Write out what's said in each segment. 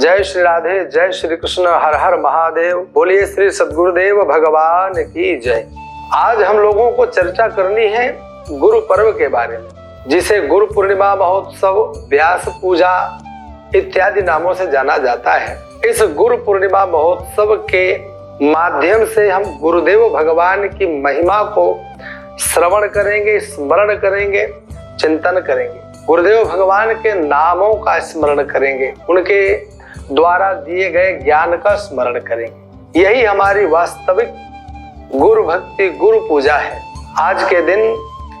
जय श्री राधे, जय श्री कृष्ण, हर हर महादेव। बोलिए श्री सद्गुरुदेव भगवान की जय। आज हम लोगों को चर्चा करनी है गुरु पर्व के बारे में, जिसे गुरु पूर्णिमा महोत्सव, व्यास पूजा इत्यादि नामों से जाना जाता है। इस गुरु पूर्णिमा महोत्सव के माध्यम से हम गुरुदेव भगवान की महिमा को श्रवण करेंगे, स्मरण करेंगे, चिंतन करेंगे। गुरुदेव भगवान के नामों का स्मरण करेंगे, उनके द्वारा दिए गए ज्ञान का स्मरण करेंगे। यही हमारी वास्तविक गुरु भक्ति, गुरु पूजा है। आज के दिन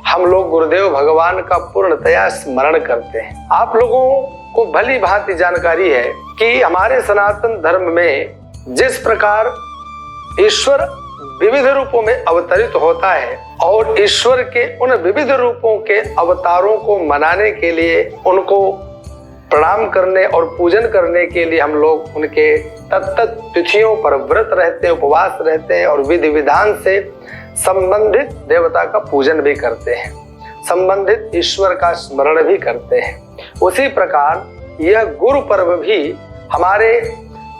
हम लोग गुरुदेव भगवान का पूर्णतया स्मरण करते हैं। आप लोगों को भली भांति जानकारी है कि हमारे सनातन धर्म में जिस प्रकार ईश्वर विविध रूपों में अवतरित होता है और ईश्वर के उन विविध रूपों के अवतारों को मनाने के लिए, उनको प्रणाम करने और पूजन करने के लिए हम लोग उनके तत्त तिथियों पर व्रत रहते हैं, उपवास रहते हैं और विधि विधान से संबंधित देवता का पूजन भी करते हैं, संबंधित ईश्वर का स्मरण भी करते हैं। उसी प्रकार यह गुरु पर्व भी हमारे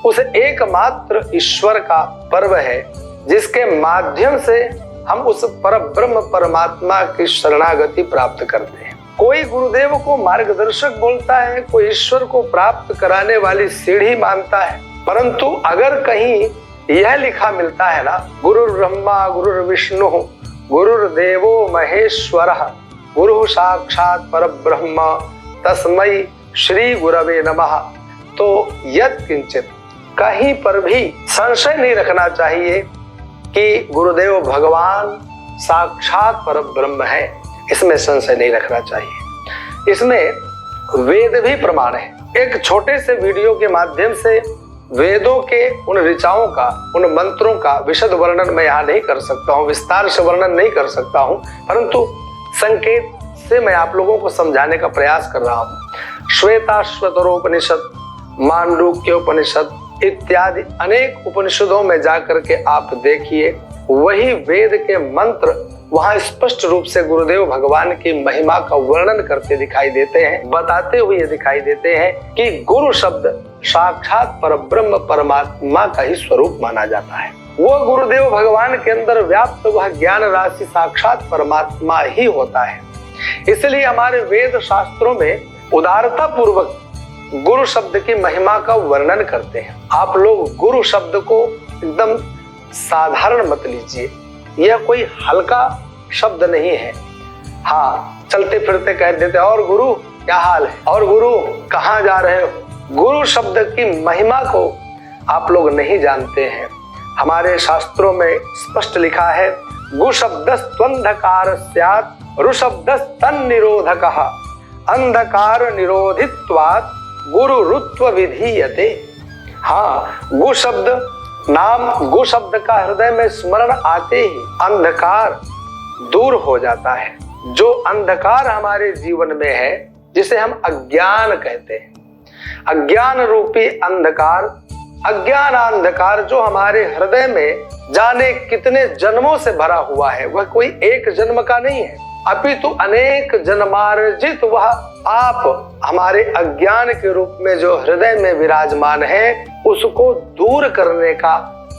उस एकमात्र ईश्वर का पर्व है, जिसके माध्यम से हम उस परब्रह्म परमात्मा की शरणागति प्राप्त करते हैं। कोई गुरुदेव को मार्गदर्शक बोलता है, कोई ईश्वर को प्राप्त कराने वाली सीढ़ी मानता है, परंतु अगर कहीं यह लिखा मिलता है ना, गुरु ब्रह्मा गुरु विष्णु गुरुर्देवो महेश्वरः गुरु साक्षात परब्रह्म तस्मै श्री गुरवे नमः, तो यत् किंचित, कहीं पर भी संशय नहीं रखना चाहिए कि गुरुदेव भगवान साक्षात परब्रह्म है। इसमें संशय नहीं रखना चाहिए। इसमें वेद भी प्रमाण है। एक छोटे से वीडियो के माध्यम से वेदों के उन ऋचाओं का, उन मंत्रों का विशद वर्णन मैं यहाँ नहीं कर सकता हूँ, विस्तार से वर्णन नहीं कर सकता हूँ, परंतु संकेत से मैं आप लोगों को समझाने का प्रयास कर रहा हूँ। श्वेताश्वतरोपनिषद, मांडूक्योपनिषद इत्यादि अनेक उपनिषदों में जाकर के आप देखिए, वही वेद के मंत्र वहां स्पष्ट रूप से गुरुदेव भगवान की महिमा का वर्णन करते दिखाई देते हैं, बताते हुए दिखाई देते हैं कि गुरु शब्द साक्षात परब्रह्म परमात्मा का ही स्वरूप माना जाता है। वह गुरुदेव भगवान के अंदर व्याप्त वह ज्ञान राशि साक्षात परमात्मा ही होता है। इसलिए हमारे वेद शास्त्रों में उदारता पूर्वक गुरु शब्द की महिमा का वर्णन करते हैं। आप लोग गुरु शब्द को एकदम साधारण मत लीजिए, यह कोई हल्का शब्द नहीं है। हाँ, चलते फिरते कह देते और गुरु क्या हाल है, और गुरु कहाँ जा रहे हो। गुरु शब्द की महिमा को आप लोग नहीं जानते हैं। हमारे शास्त्रों में स्पष्ट लिखा है, गु शब्दस्त्वंधकार स्यात् रु शब्दस्तन्निरोधकः अंधकार निरोधित्वात् गुरुरुत्व विधीयते। हाँ, गु शब्द नाम, गु शब्द का हृदय में स्मरण आते ही अंधकार दूर हो जाता है। जो अंधकार हमारे जीवन में है, जिसे हम अज्ञान कहते हैं, अज्ञान रूपी अंधकार, अज्ञान अंधकार जो हमारे हृदय में जाने कितने जन्मों से भरा हुआ है, वह कोई एक जन्म का नहीं है, अपितु अनेक जन्मार्जित वह आप हमारे अज्ञान के रूप में जो हृदय में विराजमान है, उसको दूर करने का,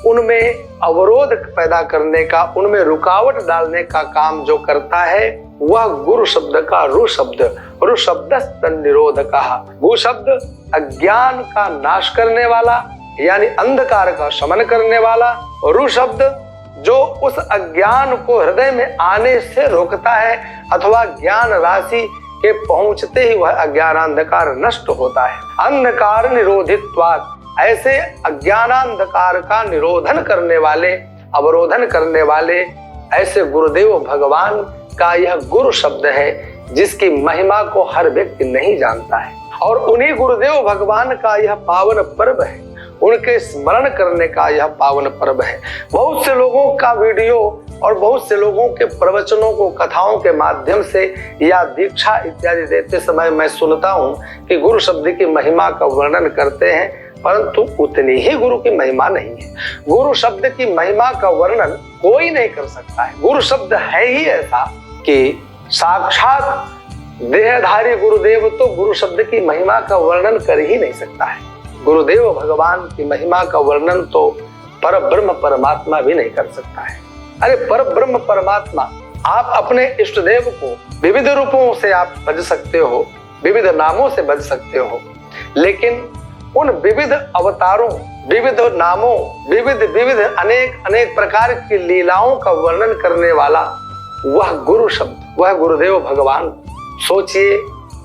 उनमें अवरोध पैदा करने का, उनमें रुकावट डालने का काम जो करता है, वह गुरु शब्द का रु शब्द, रु शब्दस्तन्निरोधकः, गु शब्द अज्ञान का नाश करने वाला यानी अंधकार का शमन करने वाला, रु शब्द जो उस अज्ञान को हृदय में आने से रोकता है, अथवा ज्ञान राशि के पहुंचते ही वह अज्ञान अंधकार नष्ट होता है। अंधकार निरोधित्वात्, ऐसे अज्ञानांधकार का निरोधन करने वाले, अवरोधन करने वाले ऐसे गुरुदेव भगवान का यह गुरु शब्द है, जिसकी महिमा को हर व्यक्ति नहीं जानता है। और उन्हीं गुरुदेव भगवान का यह पावन पर्व है, उनके स्मरण करने का यह पावन पर्व है। बहुत से लोगों का वीडियो और बहुत से लोगों के प्रवचनों को कथाओं के माध्यम से या दीक्षा इत्यादि देते समय मैं सुनता हूँ कि गुरु शब्द की महिमा का वर्णन करते हैं, परंतु उतनी ही गुरु की महिमा नहीं है। गुरु शब्द की महिमा का वर्णन कोई नहीं कर सकता है। गुरु शब्द है ही ऐसा कि साक्षात देहधारी गुरुदेव तो गुरु शब्द की महिमा का वर्णन कर ही नहीं सकता है। गुरुदेव भगवान की महिमा का वर्णन तो पर ब्रह्म परमात्मा भी नहीं कर सकता है। अरे पर ब्रह्म परमात्मा, आप अपने इष्ट देव को विविध रूपों से आप भज सकते हो, विविध नामों से भज सकते हो, लेकिन उन विविध अवतारों, विविध नामों, विविध अनेक प्रकार की लीलाओं का वर्णन करने वाला वह गुरु शब्द, वह गुरुदेव भगवान, सोचिए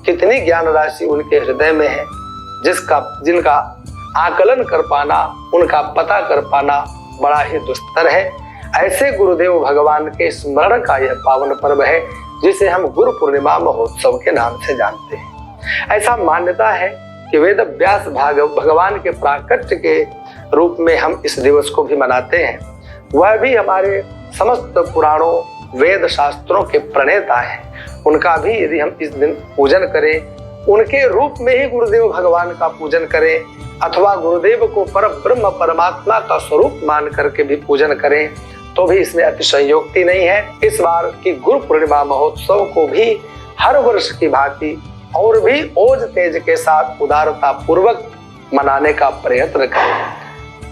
कितनी ज्ञान राशि उनके हृदय में है, जिनका आकलन कर पाना, उनका पता कर पाना बड़ा ही दुस्तर है। ऐसे गुरुदेव भगवान के स्मरण का यह पावन पर्व है, जिसे हम गुरु पूर्णिमा महोत्सव के नाम से जानते हैं। ऐसा मान्यता है कि वेद व्यास भगवान के प्राकट्य के रूप में हम इस दिवस को भी मनाते हैं। वह भी हमारे समस्त पुराणों, वेद शास्त्रों के प्रणेता हैं। उनका भी यदि हम इस दिन पूजन करें, उनके रूप में ही गुरुदेव भगवान का पूजन करें, अथवा गुरुदेव को पर ब्रह्म परमात्मा का स्वरूप मान करके भी पूजन करें, तो भी इसमें अतिशयोक्ति नहीं है। इस बार की गुरु पूर्णिमा महोत्सव को भी हर वर्ष की भांति और भी ओज तेज के साथ उदारता पूर्वक मनाने का प्रयत्न करें,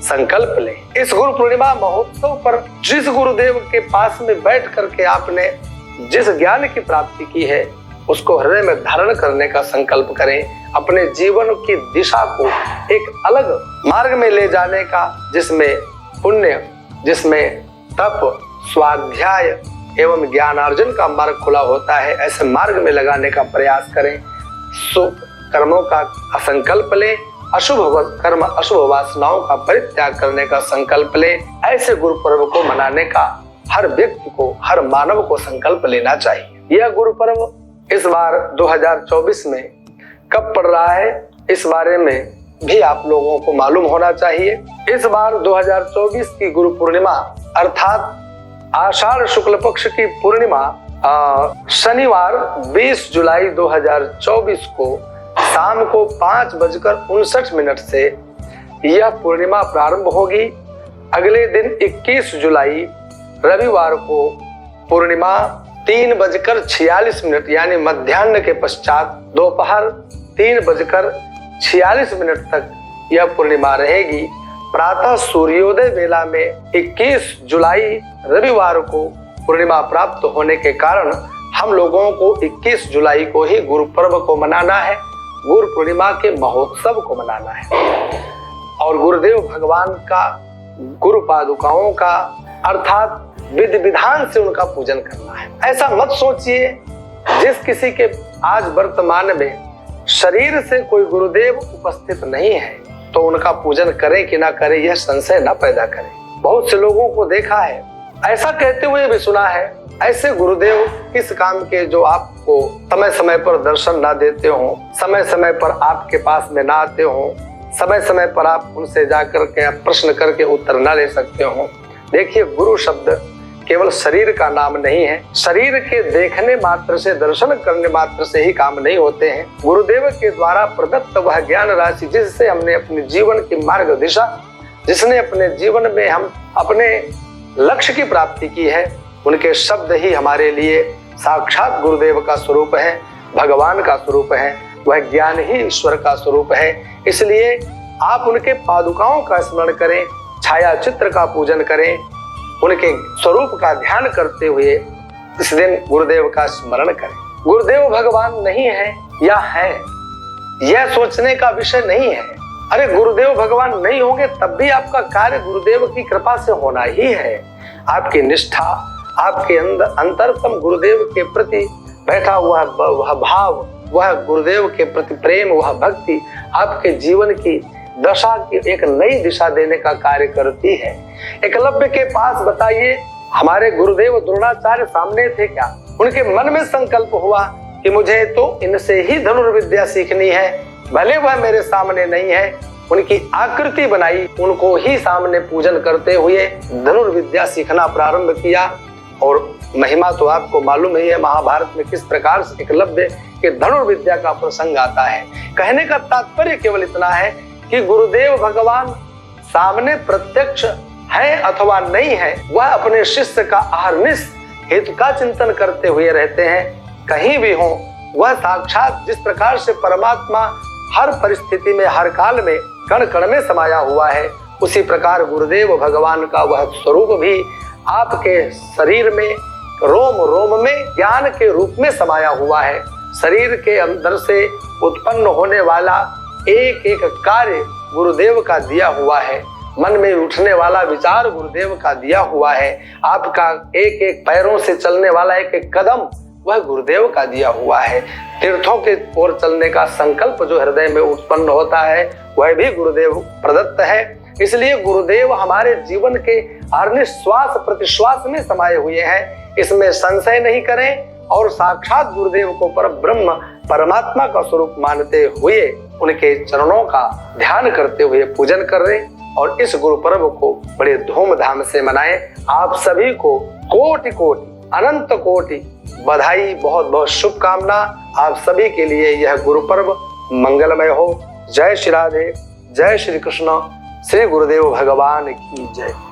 संकल्प लें। इस गुरु पूर्णिमा महोत्सव पर जिस गुरुदेव के पास में बैठ करके आपने जिस ज्ञान की प्राप्ति की है, उसको हृदय में धारण करने का संकल्प करें। अपने जीवन की दिशा को एक अलग मार्ग में ले जाने का, जिसमें पुण्य, जिसमें तप, स्वाध्याय एवं ज्ञानार्जन का मार्ग खुला होता है, ऐसे मार्ग में लगाने का प्रयास करें। शुभ कर्मों का संकल्प लें, अशुभ कर्म, अशुभ वासनाओं का परित्याग करने का संकल्प लें। ऐसे गुरु पर्व को मनाने का हर व्यक्ति को, हर मानव को संकल्प लेना चाहिए। यह गुरु पर्व इस बार 2024 में कब पड़ रहा है, इस बारे में भी आप लोगों को मालूम होना चाहिए। इस बार 2024 की गुरु पूर्णिमा अर्थात आषाढ़ शुक्ल पक्ष की पूर्णिमा शनिवार 20 जुलाई 2024 को शाम को 5:59 से यह पूर्णिमा प्रारंभ होगी। अगले दिन 21 जुलाई रविवार को पूर्णिमा 3:46 यानी मध्याह्न के पश्चात दोपहर 3:46 तक यह पूर्णिमा रहेगी। प्रातः सूर्योदय वेला में 21 जुलाई रविवार को पूर्णिमा प्राप्त होने के कारण हम लोगों को 21 जुलाई को ही गुरु पर्व को मनाना है, गुरु पूर्णिमा के महोत्सव को मनाना है और गुरुदेव भगवान का, गुरु पादुकाओं का अर्थात विधि विधान से उनका पूजन करना है। ऐसा मत सोचिए जिस किसी के आज वर्तमान में शरीर से कोई गुरुदेव उपस्थित नहीं है तो उनका पूजन करें कि ना करें, यह संशय ना पैदा करें। बहुत से लोगों को देखा है, ऐसा कहते हुए भी सुना है, ऐसे गुरुदेव किस काम के जो आपको समय समय पर दर्शन ना देते हो, समय समय पर आपके पास में ना आते हो, समय समय पर आप उनसे जाकर के प्रश्न करके उत्तर ना ले सकते हो। देखिए, गुरु शब्द केवल शरीर का नाम नहीं है। शरीर के देखने मात्र से, दर्शन करने मात्र से ही काम नहीं होते हैं। गुरुदेव के द्वारा प्रदत्त वह ज्ञान राशि जिससे हमने अपने जीवन की मार्ग दिशा, जिसने अपने जीवन में हम अपने लक्ष्य की प्राप्ति की है, उनके शब्द ही हमारे लिए साक्षात गुरुदेव का स्वरूप है, भगवान का स्वरूप है। वह ज्ञान ही ईश्वर का स्वरूप है। इसलिए आप उनके पादुकाओं का स्मरण करें, छाया चित्र का पूजन करें, उनके स्वरूप का ध्यान करते हुए इस दिन गुरुदेव का स्मरण करें। गुरुदेव भगवान नहीं है या है, यह सोचने का विषय नहीं है। अरे गुरुदेव भगवान नहीं होंगे तब भी आपका कार्य गुरुदेव की कृपा से होना ही है। आपकी निष्ठा, आपके अंदर अंतरतम गुरुदेव के प्रति बैठा हुआ वह भाव, वह गुरुदेव के प्रति प्रेम, वह भक्ति आपके जीवन की दशा की एक नई दिशा देने का कार्य करती है। एकलव्य के पास बताइए, हमारे गुरुदेव द्रोणाचार्य सामने थे क्या? उनके मन में संकल्प हुआ कि मुझे तो इनसे ही धनुर्विद्या सीखनी है, भले वह मेरे सामने नहीं है। उनकी आकृति बनाई, उनको ही सामने पूजन करते हुए धनुर्विद्या सीखना प्रारंभ किया। और महिमा तो आपको मालूम ही है, महाभारत में किस प्रकार से एकलव्य के धनुर्विद्या का प्रसंग आता है। कहने का तात्पर्य केवल इतना है कि गुरुदेव भगवान सामने प्रत्यक्ष है अथवा नहीं है, वह अपने शिष्य का अहर्निश हित का चिंतन करते हुए रहते हैं। कहीं भी हो, वह साक्षात जिस प्रकार से परमात्मा हर परिस्थिति में, हर काल में कण कण में समाया हुआ है, उसी प्रकार गुरुदेव भगवान का वह स्वरूप भी आपके शरीर में रोम रोम में ज्ञान के रूप में समाया हुआ है। शरीर के अंदर से उत्पन्न होने वाला एक एक कार्य गुरुदेव का दिया हुआ है। मन में उठने वाला विचार गुरुदेव का दिया हुआ है। आपका एक एक पैरों से चलने वाला एक एक कदम वह गुरुदेव का दिया हुआ है। तीर्थों के ओर चलने का संकल्प जो हृदय में उत्पन्न होता है वह भी गुरुदेव प्रदत्त है। इसलिए गुरुदेव हमारे जीवन के हर निश्वास प्रतिश्वास में समाये हुए हैं, इसमें संशय नहीं करें। और साक्षात गुरुदेव को पर ब्रह्म परमात्मा का स्वरूप मानते हुए उनके चरणों का ध्यान करते हुए पूजन करें और इस गुरु पर्व को बड़े धूमधाम से मनाएं। आप सभी को कोटि कोटि अनंत कोटि बधाई, बहुत बहुत शुभकामना। आप सभी के लिए यह गुरु पर्व मंगलमय हो। जय श्री राधे, जय श्री कृष्ण, श्री गुरुदेव भगवान की जय।